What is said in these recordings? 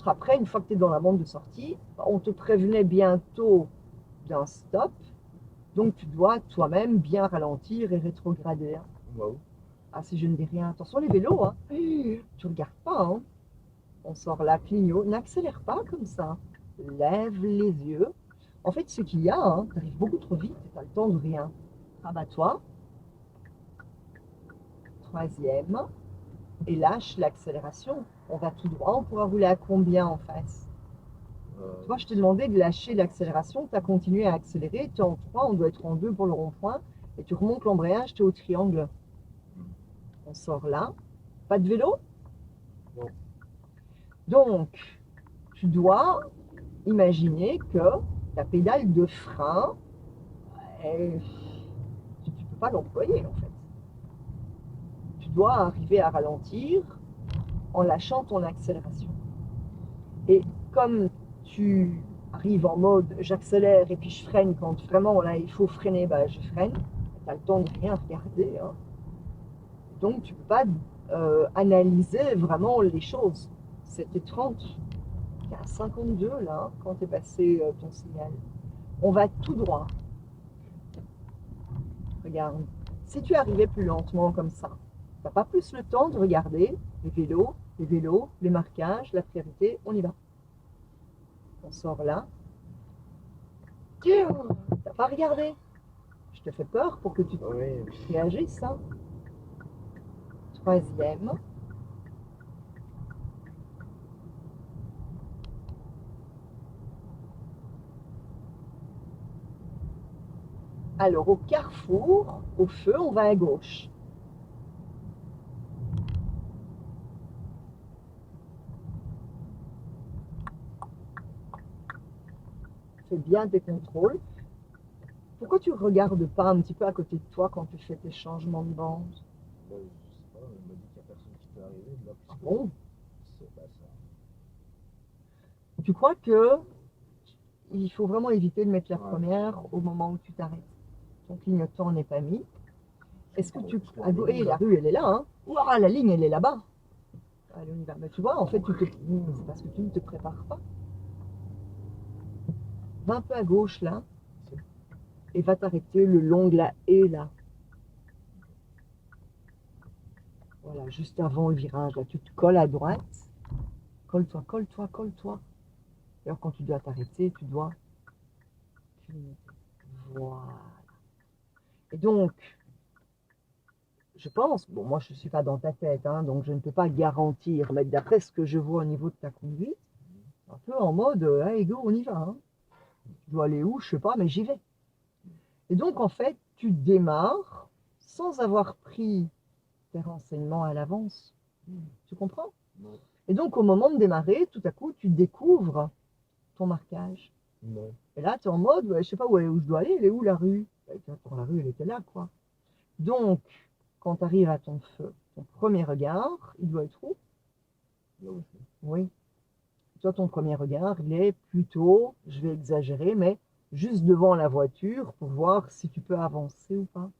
Après, une fois que tu es dans la bande de sortie, on te prévenait bientôt d'un stop, donc tu dois toi-même bien ralentir et rétrograder. Hein. Wow. Ah, si je ne dis rien, attention les vélos, hein. Tu regardes pas, hein. On sort la clignot, n'accélère pas comme ça. Lève les yeux. En fait, ce qu'il y a, hein, tu arrives beaucoup trop vite, tu as le temps de rien. Rabat-toi. Troisième. Et lâche l'accélération. On va tout droit, on pourra rouler à combien en face? Tu vois, je t'ai demandé de lâcher l'accélération, tu as continué à accélérer, tu es en 3, on doit être en 2 pour le rond-point, et tu remontes l'embrayage, tu es au triangle. On sort là. Pas de vélo? Non. Donc, tu dois imaginer que ta pédale de frein, tu ne peux pas l'employer en fait. Tu dois arriver à ralentir en lâchant ton accélération. Et comme tu arrives en mode j'accélère et puis je freine quand vraiment là il faut freiner, bah, je freine. Tu as le temps de rien regarder. Hein. Donc tu ne peux pas analyser vraiment les choses. C'était 30. Il y a 52 là quand tu es passé ton signal. On va tout droit. Regarde. Si tu arrivais plus lentement comme ça, tu n'as pas plus le temps de regarder les vélos, les marquages, la priorité, on y va. On sort là. T'as pas regardé. Je te fais peur pour que tu Oui. réagisses. Hein. Troisième. Alors au carrefour, au feu, on va à gauche. Fais bien tes contrôles. Pourquoi tu ne regardes pas un petit peu à côté de toi quand tu fais tes changements de bande? Bah, je sais pas, elle m'a dit qu'il n'y a personne qui peut arriver de là Ah puisque bon? c'est pas ça. Tu crois que il faut vraiment éviter de mettre la Ouais. première au moment où tu t'arrêtes. Ton clignotant n'est pas mis. Est-ce que tu... Parce que Ah, la ligne est la là. rue, elle est là, hein? Ouah, la ligne, elle est là-bas. Allez, on y va. Mais tu vois, en fait, c'est parce que tu ne te prépares pas. Va un peu à gauche, là, et va t'arrêter le long de la haie, là. Voilà, juste avant le virage, là. Tu te colles à droite. Colle-toi, colle-toi, colle-toi. Alors, quand tu dois t'arrêter, tu dois clignoter. Voilà. Et donc, je pense, bon, moi je ne suis pas dans ta tête, hein, donc je ne peux pas garantir, mais d'après ce que je vois au niveau de ta conduite, un peu en mode, hey go, on y va. Hein. Tu dois aller où, je sais pas, mais j'y vais. Et donc en fait, tu démarres sans avoir pris tes renseignements à l'avance. Tu comprends? Non. Et donc au moment de démarrer, tout à coup, tu découvres ton marquage. Non. Et là, tu es en mode, ouais, je sais pas où je dois aller, elle est où la rue? Pour la rue, elle était là, quoi. Donc, quand tu arrives à ton feu, ton premier regard, il doit être où? Là aussi. Oui. Toi, ton premier regard, il est plutôt, je vais exagérer, mais juste devant la voiture pour voir si tu peux avancer ou pas.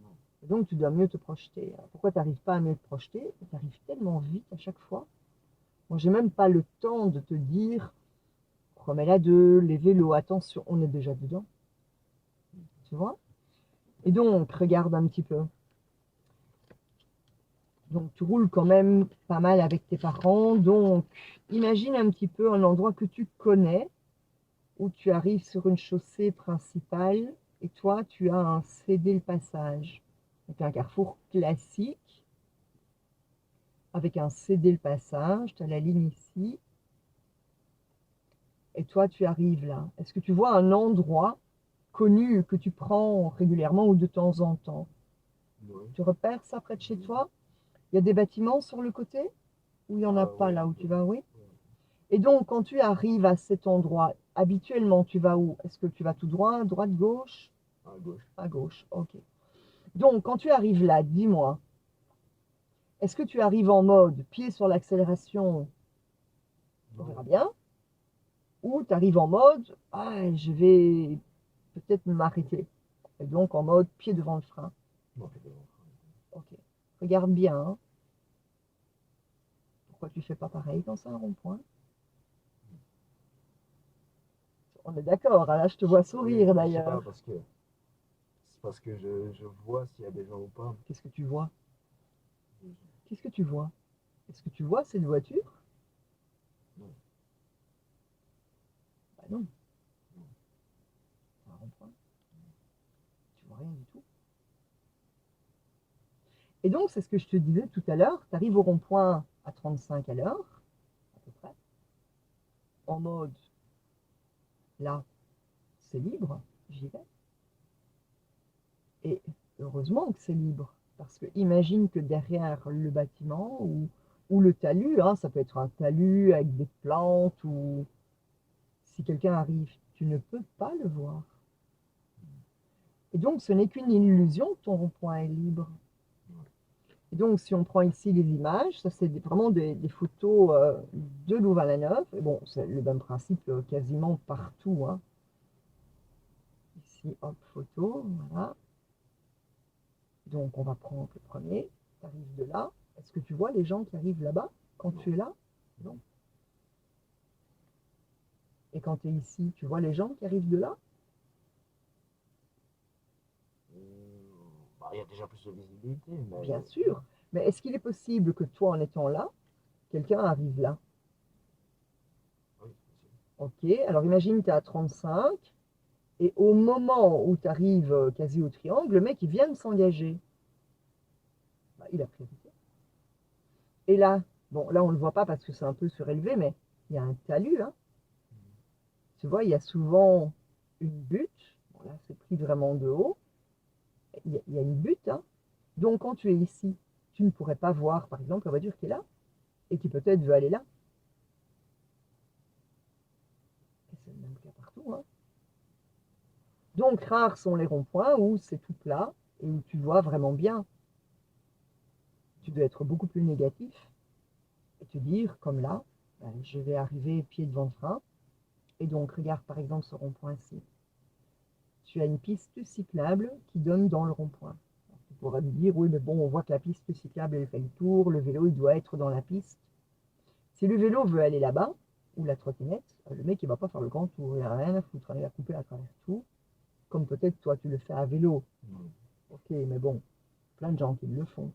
Non. Et donc, tu dois mieux te projeter. Pourquoi tu n'arrives pas à mieux te projeter? Tu arrives tellement vite à chaque fois. Moi, j'ai même pas le temps de te dire, remets la 2, les vélos, attention, on est déjà dedans. Tu vois? Et donc, regarde un petit peu. Donc, tu roules quand même pas mal avec tes parents. Donc, imagine un petit peu un endroit que tu connais, où tu arrives sur une chaussée principale et toi, tu as un cédé le passage. Donc, un carrefour classique avec un cédé le passage. Tu as la ligne ici. Et toi, tu arrives là. Est-ce que tu vois un endroit connu que tu prends régulièrement ou de temps en temps? Oui. Tu repères ça près de chez toi? Il y a des bâtiments sur le côté? Ou il n'y en a pas Oui. là où tu vas? Oui. Et donc, quand tu arrives à cet endroit, habituellement, tu vas où? Est-ce que tu vas tout droit, droite, gauche? À gauche. À gauche, ok. Donc, quand tu arrives là, dis-moi, est-ce que tu arrives en mode pied sur l'accélération, on verra bien, ou tu arrives en mode, ah, je vais peut-être m'arrêter, et donc en mode pied devant le frein. Non, c'est bon. Ok. Regarde bien, hein. Pourquoi tu fais pas pareil dans un rond-point? On est d'accord, hein, là je te vois Oui, sourire mais je sais pas, d'ailleurs. c'est parce que je vois s'il y a des gens ou pas. Qu'est-ce que tu vois? Qu'est-ce que tu vois? Est-ce que tu vois cette voiture? Non, Bah non, non. c'est un rond-point. Tu vois rien du tout. Et donc, c'est ce que je te disais tout à l'heure, tu arrives au rond-point à 35 à l'heure, à peu près, en mode, là, c'est libre, j'y vais. Et heureusement que c'est libre, parce que imagine que derrière le bâtiment ou le talus, hein, ça peut être un talus avec des plantes, ou si quelqu'un arrive, tu ne peux pas le voir. Et donc, ce n'est qu'une illusion que ton rond-point est libre. Et donc, si on prend ici les images, ça c'est vraiment des photos de Louvain-la-Neuve. Et bon, c'est le même principe quasiment partout, hein. Ici, hop, photo, voilà. Donc, on va prendre le premier. Tu arrives de là. Est-ce que tu vois les gens qui arrivent là-bas quand Non. tu es là? Non. Et quand tu es ici, tu vois les gens qui arrivent de là? Bah, il y a déjà plus de visibilité, Bien mais sûr. Mais est-ce qu'il est possible que toi, en étant là, quelqu'un arrive là? oui, c'est possible. Ok, alors imagine tu es à 35, et au moment où tu arrives quasi au triangle, le mec il vient de s'engager. Bah, il a priorité. Et là, bon, là on ne le voit pas parce que c'est un peu surélevé, mais il y a un talus, hein. Tu vois, il y a souvent une butte. Bon, là, c'est pris vraiment de haut. Il y a une butte, hein. Donc, quand tu es ici, tu ne pourrais pas voir, par exemple, la voiture qui est là et qui peut-être veut aller là. Et c'est le même cas partout, hein. Donc, rares sont les ronds-points où c'est tout plat et où tu vois vraiment bien. Tu dois être beaucoup plus négatif et te dire, comme là, ben, je vais arriver pied devant le frein. Et donc, regarde par exemple ce rond-point-ci. Tu as une piste cyclable qui donne dans le rond-point. Tu pourrais me dire, oui, mais bon, on voit que la piste cyclable, elle fait le tour, le vélo, il doit être dans la piste. Si le vélo veut aller là-bas, ou la trottinette, le mec, il va pas faire le grand tour, il n'a rien à foutre, il va couper à travers tout, comme peut-être toi, tu le fais à vélo. Non. Ok, mais bon, plein de gens qui le font.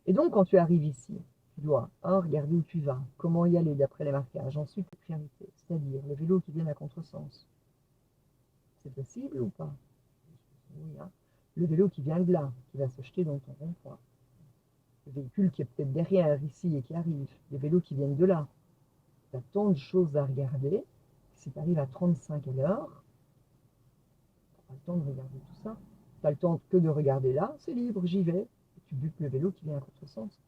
Et donc, quand tu arrives ici, tu dois, un, regarder où tu vas, comment y aller d'après les marquages, ensuite les priorités, c'est-à-dire le vélo qui vient à contresens. C'est possible ou pas? Oui, hein. Le vélo qui vient de là, qui va se jeter dans ton rond-point. Le véhicule qui est peut-être derrière ici et qui arrive. Les vélos qui viennent de là. Tu as tant de choses à regarder. Si tu arrives à 35 à l'heure, tu n'as pas le temps de regarder tout ça. Tu as le temps que de regarder là, c'est libre, j'y vais. Et tu butes le vélo qui vient à contresens.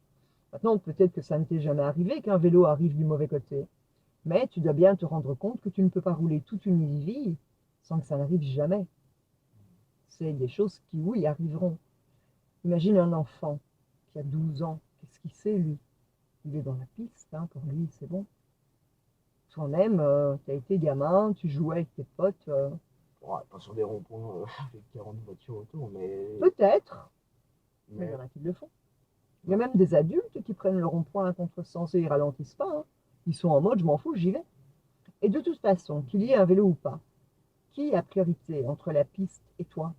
Maintenant, peut-être que ça ne t'est jamais arrivé qu'un vélo arrive du mauvais côté. Mais tu dois bien te rendre compte que tu ne peux pas rouler toute une vie sans que ça n'arrive jamais. C'est des choses qui, oui, arriveront. Imagine un enfant qui a 12 ans, qu'est-ce qu'il sait lui? Il est dans la piste, hein, pour lui, c'est bon. Toi-même, tu as été gamin, tu jouais avec tes potes, Ouais, pas sur des ronds-points avec 40 voitures autour, peut-être, mais il y mais en a qui le font. Il y a ouais. même des adultes qui prennent le rond-point à contresens et ils ralentissent pas, hein. Ils sont en mode, je m'en fous, j'y vais. Et de toute façon, qu'il y ait un vélo ou pas, qui a priorité entre la piste et toi?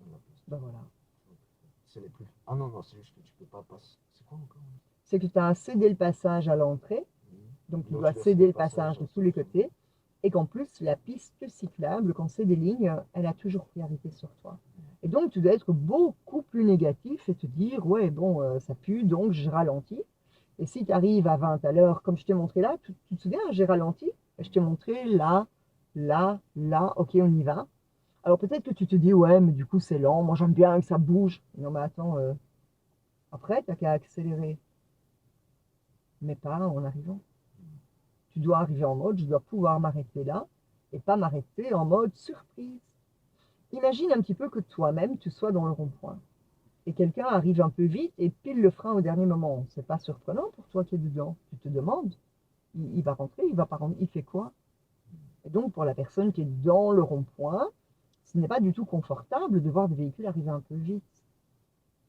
On a plus. Ben voilà. C'est les plus. Ah non, non, c'est juste que tu peux pas passer. C'est quoi encore? C'est que tu as cédé le passage à l'entrée, donc tu Donc dois tu dois céder céder le le passage passage de tous sur les les autres. côtés, et qu'en plus, la piste cyclable, quand c'est des lignes, elle a toujours priorité sur toi. Et donc, tu dois être beaucoup plus négatif et te dire, ouais, bon, ça pue, donc je ralentis. Et si tu arrives à 20 à l'heure, comme je t'ai montré là, tu te souviens, j'ai ralenti, et je t'ai montré là, là, là, ok, on y va. Alors peut-être que tu te dis, ouais, mais du coup c'est lent, moi j'aime bien que ça bouge. Non mais attends, après, t'as qu'à accélérer, mais pas en arrivant. Tu dois arriver en mode, je dois pouvoir m'arrêter là, et pas m'arrêter en mode surprise. Imagine un petit peu que toi-même, tu sois dans le rond-point, et quelqu'un arrive un peu vite et pile le frein au dernier moment. C'est pas surprenant pour toi qui es dedans. Tu te demandes, il va rentrer, il va pas rentrer, il fait quoi? Et donc pour la personne qui est dans le rond-point, ce n'est pas du tout confortable de voir des véhicules arriver un peu vite.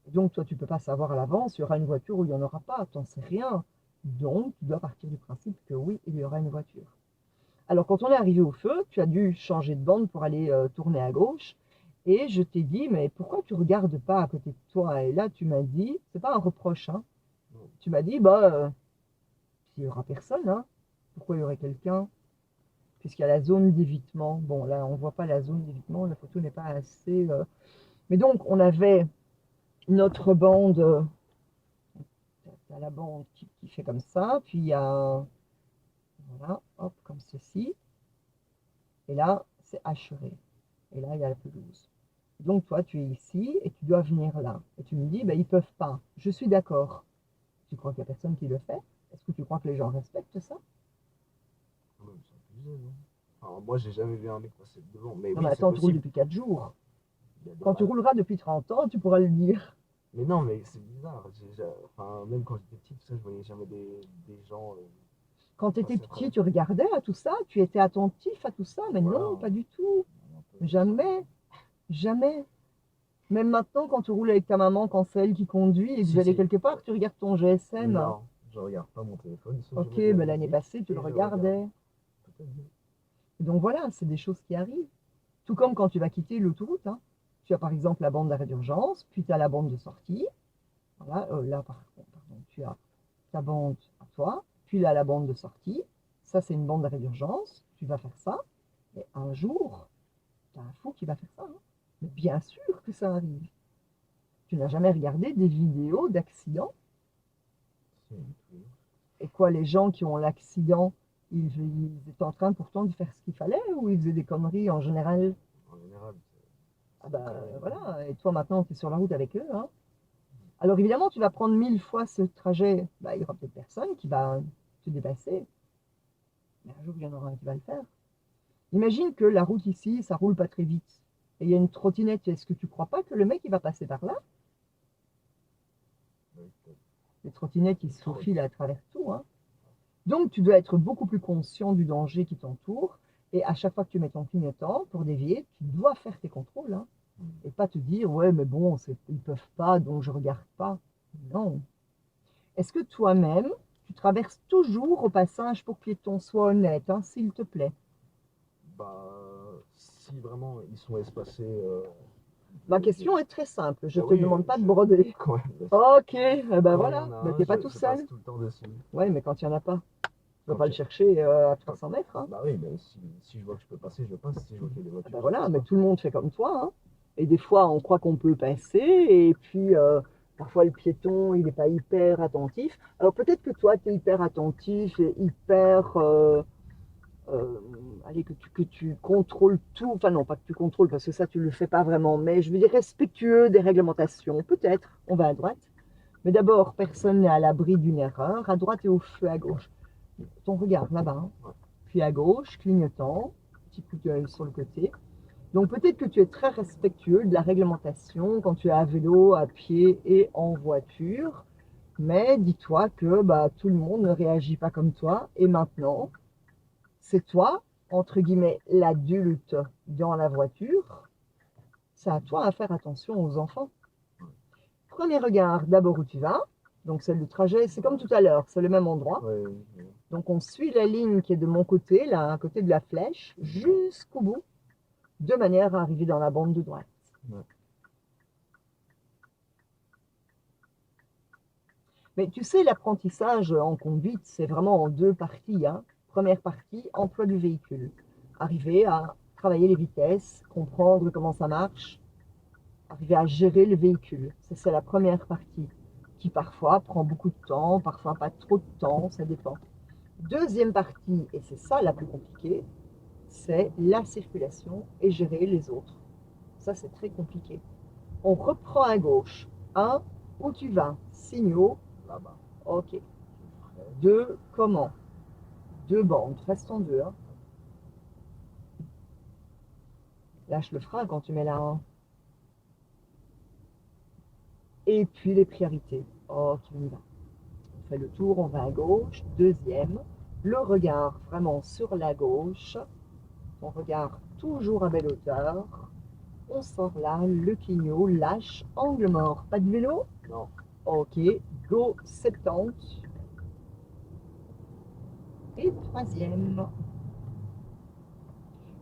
Et donc toi, tu ne peux pas savoir à l'avance, il y aura une voiture ou il n'y en aura pas, tu n'en sais rien. Donc tu dois partir du principe que oui, il y aura une voiture. Alors, quand on est arrivé au feu, tu as dû changer de bande pour aller tourner à gauche. Et je t'ai dit, mais pourquoi tu regardes pas à côté de toi? Et là, tu m'as dit, c'est pas un reproche, hein. Non. Tu m'as dit, bah, il y aura personne, hein. Pourquoi il y aurait quelqu'un? Puisqu'il y a la zone d'évitement. Bon, là, on voit pas la zone d'évitement, la photo n'est pas assez... Mais donc, on avait notre bande, t'as la bande qui fait comme ça, puis il y a, voilà, hop, comme ceci. Et là, c'est hacheré. Et là, il y a la pelouse. Donc, toi, tu es ici et tu dois venir là. Et tu me dis, ben, ils peuvent pas. Je suis d'accord. Tu crois qu'il n'y a personne qui le fait? Est-ce que tu crois que les gens respectent ça? Quand même, c'est abusé, non? Enfin, moi, j'ai jamais vu un mec passer devant. Mais Non, mais oui, c'est attends, tu roules possible. depuis 4 jours. Il y a des- Quand tu ah, rouleras depuis 30 ans, tu pourras le dire. mais non, mais c'est bizarre. Enfin, même quand j'étais petit, tout ça, je voyais jamais des gens Quand tu étais passer à petit, travers. tu regardais à tout ça, tu étais attentif à tout ça, mais non, Voilà. pas du tout. Un peu comme ça. Jamais, jamais. Même maintenant, quand tu roules avec ta maman, quand c'est elle qui conduit et que vous Si, allez si. quelque part, tu regardes ton GSM. Non, je regarde pas mon téléphone, sauf je Ok, mets de la mais l'année musique passée, tu le et je regarde. regardais. Peut-être bien. Donc voilà, c'est des choses qui arrivent. Tout comme quand tu vas quitter l'autoroute, hein. Tu as par exemple la bande d'arrêt d'urgence, puis tu as la bande de sortie. Voilà, là, pardon, tu as ta bande à toi, puis là, la bande de sortie. Ça, c'est une bande d'arrêt d'urgence. Tu vas faire ça. Et un jour, tu as un fou qui va faire ça, hein. Mais bien sûr que ça arrive. Tu n'as jamais regardé des vidéos d'accidents? Si, oui. Et quoi, les gens qui ont l'accident, ils étaient en train pourtant de faire ce qu'il fallait ou ils faisaient des conneries en général? En général, Ah c'est des ben conneries. voilà, et toi maintenant tu es sur la route avec eux, hein. Alors évidemment, tu vas prendre 1000 fois ce trajet, bah, il y aura peut-être personne qui va te dépasser, mais un jour il y en aura un qui va le faire. Imagine que la route ici, ça roule pas très vite, et il y a une trottinette, est-ce que tu crois pas que le mec il va passer par là? Oui, peut-être. Les trottinettes ils se Trop. faufilent à travers tout, hein. Donc tu dois être beaucoup plus conscient du danger qui t'entoure, et à chaque fois que tu mets ton clignotant pour dévier, tu dois faire tes contrôles, hein. Et pas te dire, ouais, mais bon, ils peuvent pas, donc je regarde pas. Non. Est-ce que toi-même, tu traverses toujours au passage pour piétons? Sois honnête, hein, s'il te plaît. Bah, si vraiment ils sont espacés, Ma question est très simple, je bah te oui, demande pas de broder. quand même, Ok, eh ben quand il y voilà, en a ben un, t'es pas tout je passe seul. tout le temps dessus. Ouais, mais quand il n'y en a pas, tu vas Quand pas il le y a- chercher à quand- 300 mètres, hein. Bah oui, mais si je vois que je peux passer, je passe. Si je vois qu'il y a des Eh voitures, ben je voilà, passe mais pas. tout le monde fait comme toi, hein. Et des fois, on croit qu'on peut passer, et puis parfois le piéton, il n'est pas hyper attentif. Alors peut-être que toi, tu es hyper attentif et hyper euh, allez, que tu contrôles tout, enfin non, pas que tu contrôles, parce que ça, tu le fais pas vraiment, mais je veux dire respectueux des réglementations, peut-être, on va à droite. Mais d'abord, personne n'est à l'abri d'une erreur, à droite et au feu à gauche. Ton regard là-bas, hein. Ouais. Puis à gauche, clignotant, petit coup d'œil sur le côté. Donc peut-être que tu es très respectueux de la réglementation quand tu es à vélo, à pied et en voiture, mais dis-toi que bah, tout le monde ne réagit pas comme toi, et maintenant, c'est toi, entre guillemets, l'adulte dans la voiture, c'est à toi à faire attention aux enfants. Premier regard, d'abord où tu vas, donc celle du trajet, c'est comme tout à l'heure, c'est le même endroit. Ouais, ouais. Donc on suit la ligne qui est de mon côté, là, à côté de la flèche, jusqu'au bout, de manière à arriver dans la bande de droite. Ouais. Mais tu sais, l'apprentissage en conduite, c'est vraiment en deux parties, hein. Première partie, emploi du véhicule. Arriver à travailler les vitesses, comprendre comment ça marche, arriver à gérer le véhicule. Ça, c'est la première partie, qui parfois prend beaucoup de temps, parfois pas trop de temps, ça dépend. Deuxième partie, et c'est ça la plus compliquée, c'est la circulation et gérer les autres. Ça, c'est très compliqué. On reprend à gauche. Un, où tu vas? Signaux. Là-bas. Ok. Je ferai. Deux, comment? Deux bandes. Restons deux, hein. Lâche le frein quand tu mets la 1. Et puis les priorités. Ok, on y va. On fait le tour, on va à gauche. Deuxième. Le regard vraiment sur la gauche. On regarde toujours à belle hauteur. On sort là, le clignot, lâche, angle mort. Pas de vélo? Non. Ok, go 70. Et troisième.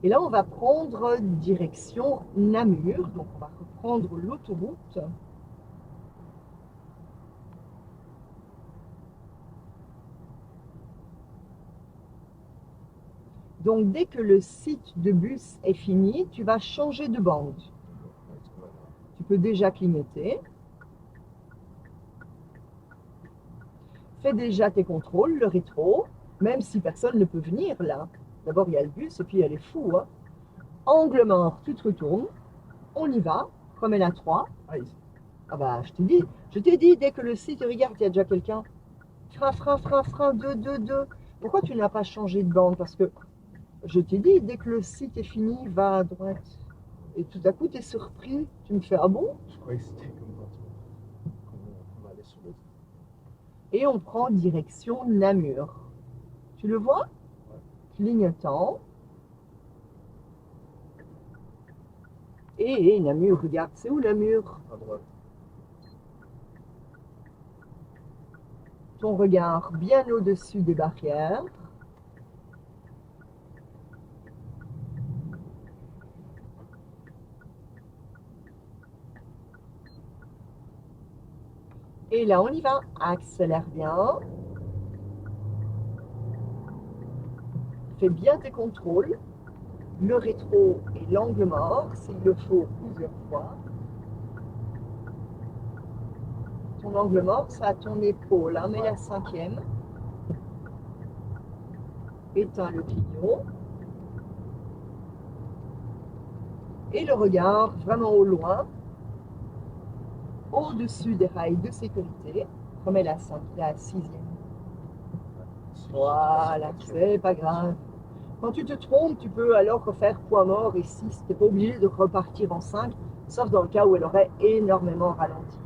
Et là, on va prendre direction Namur. Donc, on va reprendre l'autoroute. Donc, dès que le site de bus est fini, tu vas changer de bande. Tu peux déjà clignoter. Fais déjà tes contrôles, le rétro, même si personne ne peut venir là. D'abord, il y a le bus et puis il y a les fous. Hein. Angle mort, tu te retournes. On y va. Remets la 3. Ah, ici. Ah bah, je t'ai dit, dès que le site, regarde, il y a déjà quelqu'un. Frein, frein, frein, frein, 2, 2, 2. Pourquoi tu n'as pas changé de bande? Parce que je t'ai dit, dès que le site est fini, va à droite. Et tout à coup, tu es surpris. Tu me fais, ah bon? Je croyais que c'était comme qu'on allait sur le. Et on prend direction Namur. Tu le vois? Ouais. Clignotant. Et Namur, regarde, c'est où Namur? À droite. Ton regard bien au-dessus des barrières. Et là, on y va. Accélère bien. Fais bien tes contrôles. Le rétro et l'angle mort, s'il le faut, plusieurs fois. Ton angle mort, c'est à ton épaule. Hein, mets la 5e. Éteins le clignot. Et le regard vraiment au loin, au-dessus des rails de sécurité. Remets la 6e. Voilà, c'est pas grave. Quand tu te trompes, tu peux alors refaire point mort et 6. Tu n'es pas obligé de repartir en 5, sauf dans le cas où elle aurait énormément ralenti.